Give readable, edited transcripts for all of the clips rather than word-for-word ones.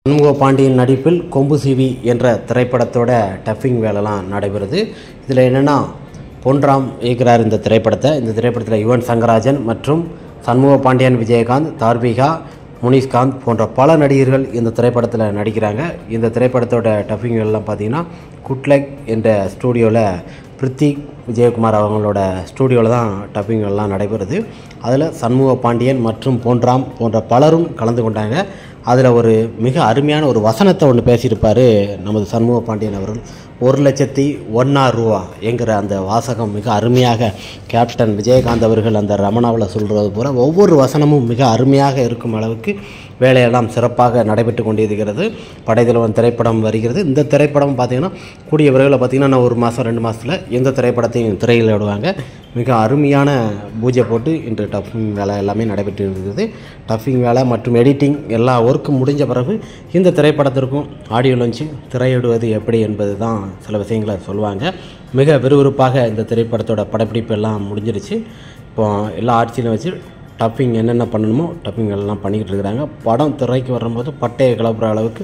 சண்முக பாண்டியன் நடிப்பில் கொம்பு சிவி என்ற திரைப்படத்தோட டப்பிங் வேலைலாம் நடைபெறுது. இதில் என்னென்னா, பொன்ராம் இயக்குறார் இந்த திரைப்படத்தை. இந்த திரைப்படத்தில் யுவன் சங்கராஜன் மற்றும் சண்முக பாண்டியன், விஜயகாந்த், தார்பிகா, முனிஷ்காந்த் போன்ற பல நடிகர்கள் இந்த திரைப்படத்தில் நடிக்கிறாங்க. இந்த திரைப்படத்தோட டப்பிங் வேலைலாம் பார்த்திங்கன்னா குட்லக் என்ற ஸ்டூடியோவில் பிரித்திக் விஜயகுமார் அவங்களோட ஸ்டூடியோவில் தான் டப்பிங் எல்லாம் நடைபெறுது. அதில் சண்முக பாண்டியன் மற்றும் பொன்ராம் போன்ற பலரும் கலந்து கொண்டாங்க. அதில் ஒரு மிக அருமையான ஒரு வசனத்தை ஒன்று பேசியிருப்பார் நமது சண்முக பாண்டியன் அவர்கள். 1,01,000 ரூபா என்கிற அந்த வாசகம் மிக அருமையாக கேப்டன் விஜயகாந்த் அவர்கள் அந்த ரமணாவில் சொல்கிறது போல ஒவ்வொரு வசனமும் மிக அருமையாக இருக்கும் அளவுக்கு வேலையெல்லாம் சிறப்பாக நடைபெற்று கொண்டிருக்கிறது. படைத்தலைவன் திரைப்படம் வருகிறது. இந்த திரைப்படம் பார்த்திங்கன்னா கூடிய விரைவில் பார்த்திங்கன்னா 1 மாதம் 2 மாதத்தில் எந்த திரைப்படத்தையும் திரையில் விடுவாங்க. மிக அருமையான பூஜை போட்டு இன்று டப்பிங் வேலை எல்லாமே நடைபெற்று இருக்கிறது. டப்பிங் வேலை மற்றும் எடிட்டிங் எல்லா ஒர்க்கும் முடிஞ்ச பிறகு இந்த திரைப்படத்திற்கும் ஆடியோ லான்ச்சு திரையிடுவது எப்படி என்பது தான் சில விஷயங்களை சொல்லுவாங்க. மிக விறுவிறுப்பாக இந்த திரைப்படத்தோட படப்பிடிப்பு எல்லாம் முடிஞ்சிருச்சு. இப்போ எல்லா ஆட்சியிலும் வச்சு டப்பிங் என்னென்ன பண்ணணுமோ டப்பிங் எல்லாம் பண்ணிக்கிட்டு இருக்கிறாங்க. படம் திரைக்கு வரும்போது பட்டையை கிளப்புற அளவுக்கு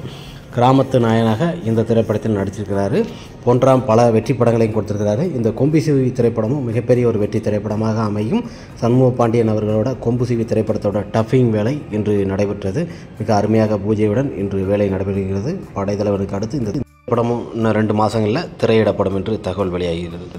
கிராமத்து நாயனாக இந்த திரைப்படத்தில் நடிச்சிருக்கிறாரு. பொன்ராம் பல வெற்றி படங்களையும் கொடுத்திருக்கிறாரு. இந்த கொம்பு சிவி திரைப்படமும் மிகப்பெரிய ஒரு வெற்றி திரைப்படமாக அமையும். சண்முக பாண்டியன் அவர்களோட கொம்பு சிவி திரைப்படத்தோட டப்பிங் வேலை இன்று நடைபெற்றது. மிக அருமையாக பூஜையுடன் இன்று வேலை நடைபெறுகிறது. படைத்தலைவனுக்கு அடுத்து இந்த படமும் இன்னும் 2 மாதங்களில் திரையிடப்படும் என்று தகவல் வெளியாகிறது.